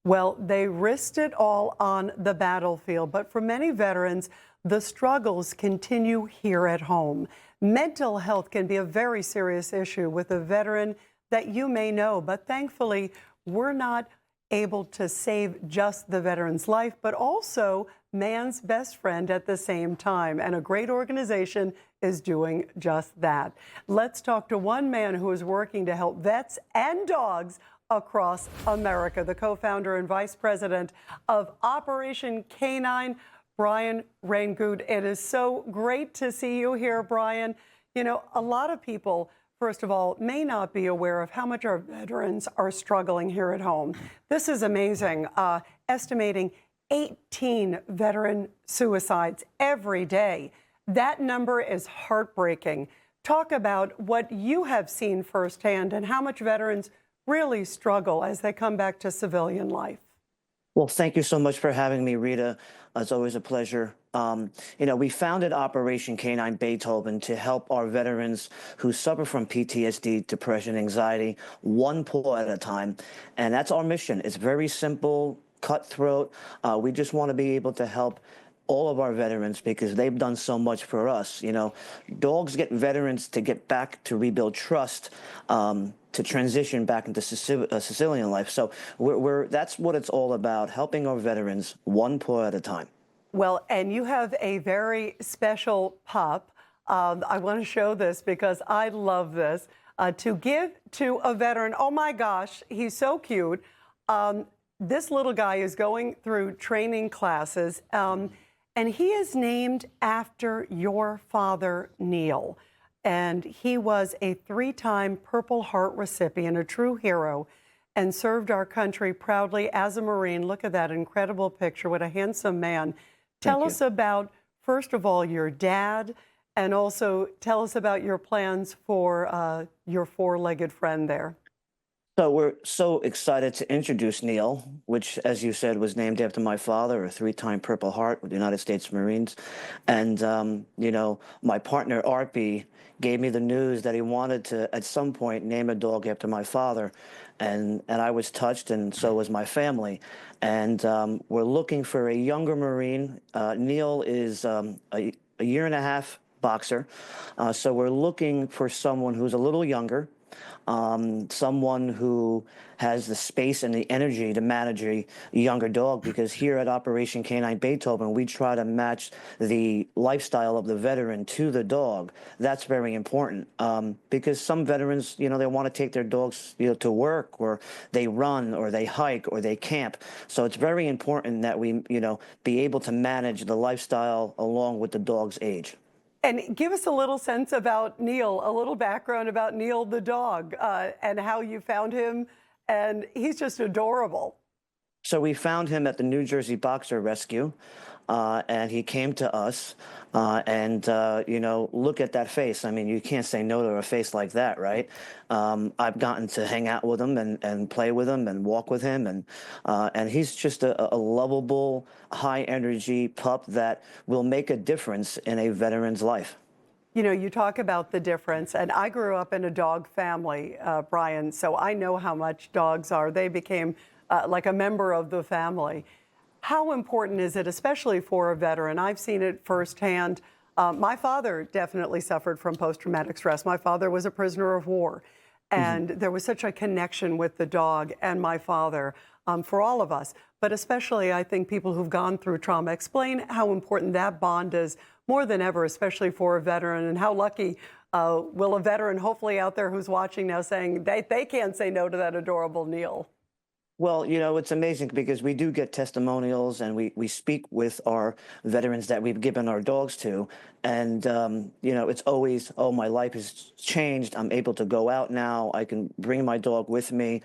Well, they risked it all on the battlefield, but for many veterans, the struggles continue here at home. Mental health can be a very serious issue with a veteran that you may know, but thankfully, we're not able to save just the veteran's life, but also man's best friend at the same time. And a great organization is doing just that. Let's talk to one man who is working to help vets and dogs across America, the co-founder and vice president of Operation Canine, Brian Rangoot. It is so great to see you here, Brian. You know, a lot of people, first of all, may not be aware of how much our veterans are struggling here at home. This is amazing. Estimating 18 veteran suicides every day. That number is heartbreaking. Talk about what you have seen firsthand and how much veterans really struggle as they come back to civilian life. Well, thank you so much for having me, Rita. It's always a pleasure. We founded Operation Canine Beethoven to help our veterans who suffer from PTSD, depression, anxiety, one paw at a time. And that's our mission. It's very simple, cutthroat. We just want to be able to help all of our veterans because they've done so much for us. You know, dogs get veterans to get back to rebuild trust, to transition back into civilian life. So that's what it's all about, helping our veterans one paw at a time. Well, and you have a very special pup. I want to show this because I love this. To give to a veteran, oh my gosh, he's so cute. This little guy is going through training classes. And he is named after your father, Neil. And he was a 3-time Purple Heart recipient, a true hero, and served our country proudly as a Marine. Look at that incredible picture. What a handsome man. Tell us about, first of all, your dad, and also tell us about your plans for your 4-legged friend there. So we're so excited to introduce Neil, which, as you said, was named after my father, a 3-time Purple Heart with the United States Marines. And, my partner, Arpy, gave me the news that he wanted to, at some point, name a dog after my father. And I was touched, and so was my family. And we're looking for a younger Marine. Neil is a year-and-a-half boxer. So we're looking for someone who's a little younger, someone who has the space and the energy to manage a younger dog, because here at Operation Canine Beethoven, we try to match the lifestyle of the veteran to the dog. That's very important, because some veterans, they want to take their dogs, to work, or they run, or they hike, or they camp. So it's very important that we, be able to manage the lifestyle along with the dog's age. And give us a little sense about Neil, a little background about Neil the dog, and how you found him. And he's just adorable. So we found him at the New Jersey Boxer Rescue, and he came to us, look at that face. I mean, you can't say no to a face like that, right? I've gotten to hang out with him and play with him and walk with him, and he's just a lovable, high-energy pup that will make a difference in a veteran's life. You know, you talk about the difference, and I grew up in a dog family, Brian, so I know how much dogs are. They became like a member of the family. How important is it, especially for a veteran? I've seen it firsthand. My father definitely suffered from post-traumatic stress. My father was a prisoner of war, and there was such a connection with the dog and my father, for all of us, but especially I think people who've gone through trauma. Explain how important that bond is more than ever, especially for a veteran, and how lucky will a veteran, hopefully out there who's watching now, saying they can't say no to that adorable Neil. Well, it's amazing because we do get testimonials, and we speak with our veterans that we've given our dogs to. And, it's always, oh, my life has changed. I'm able to go out now. I can bring my dog with me.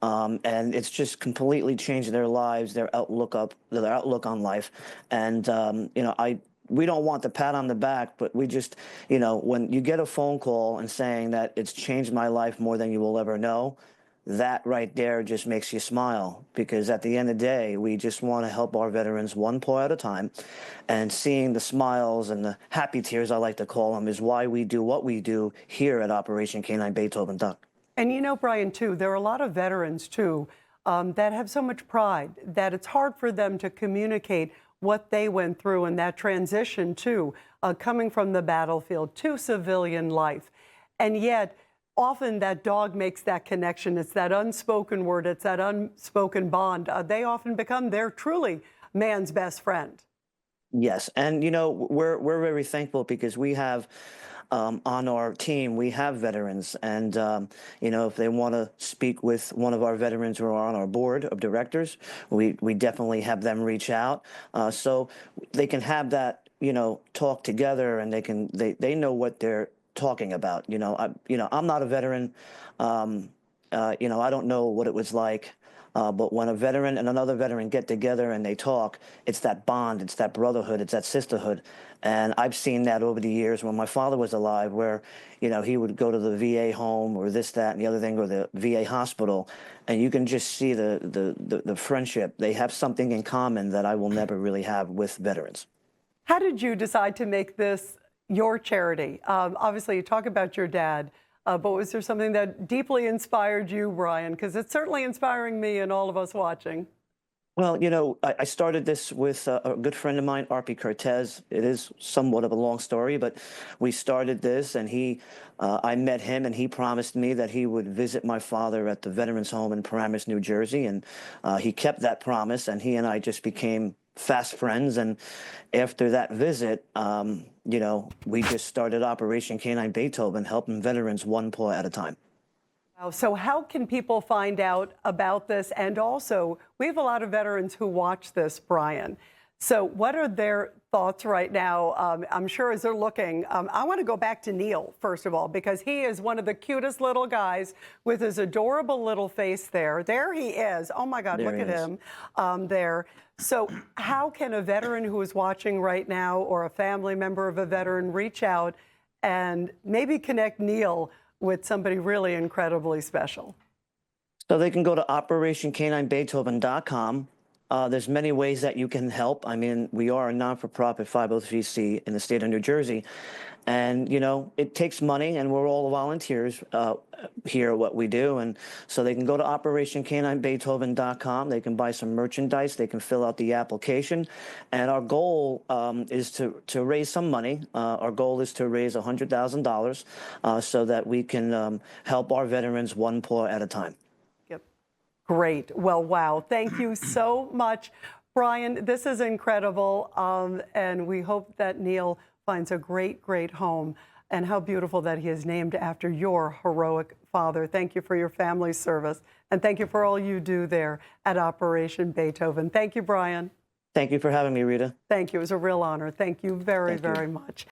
And it's just completely changed their lives, their outlook on life. And, we don't want the pat on the back, but we just, when you get a phone call and saying that it's changed my life more than you will ever know, that right there just makes you smile, because at the end of the day, we just want to help our veterans one paw at a time. And seeing the smiles and the happy tears, I like to call them, is why we do what we do here at Operation Canine Beethoven Duck. And Brian, too, there are a lot of veterans, too, that have so much pride that it's hard for them to communicate what they went through and that transition to coming from the battlefield to civilian life. And yet, often that dog makes that connection. It's that unspoken word, it's that unspoken bond. They often become their truly man's best friend. Yes, and we're very thankful because we have on our team we have veterans, and if they want to speak with one of our veterans who are on our board of directors, we definitely have them reach out, so they can have that talk together, and they know what they're talking about. I'm not a veteran. I don't know what it was like. But when a veteran and another veteran get together and they talk, it's that bond, it's that brotherhood, it's that sisterhood. And I've seen that over the years when my father was alive, where, he would go to the VA home or this, that, and the other thing, or the VA hospital, and you can just see the friendship. They have something in common that I will never really have with veterans. How did you decide to make this your charity? Obviously, you talk about your dad. But was there something that deeply inspired you, Brian? Because it's certainly inspiring me and all of us watching. Well, I started this with a good friend of mine, Arpi Cortez. It is somewhat of a long story, but we started this, and I met him, and he promised me that he would visit my father at the Veterans Home in Paramus, New Jersey, and he kept that promise, and he and I just became fast friends. And after that visit, we just started Operation Canine Beethoven, helping veterans one paw at a time. Wow. So how can people find out about this? And also, we have a lot of veterans who watch this, Brian. So what are their thoughts right now? I'm sure as they're looking, I want to go back to Neil, first of all, because he is one of the cutest little guys with his adorable little face there. There he is. Oh, my God, There look he at is. him there. So how can a veteran who is watching right now or a family member of a veteran reach out and maybe connect Neil with somebody really incredibly special? So they can go to OperationCanineBeethoven.com. There's many ways that you can help. I mean, we are a non-for-profit 503c in the state of New Jersey. And, it takes money, and we're all volunteers here at what we do. And so they can go to OperationCanineBeethoven.com. They can buy some merchandise. They can fill out the application. And our goal is to raise some money. Our goal is to raise $100,000 so that we can help our veterans one paw at a time. Yep. Great. Well, wow. Thank you so much, Brian. This is incredible. And we hope that Neil finds a great, great home. And how beautiful that he is named after your heroic father. Thank you for your family's service. And thank you for all you do there at Operation Beethoven. Thank you, Brian. Thank you for having me, Rita. Thank you. It was a real honor. Thank you very, very much.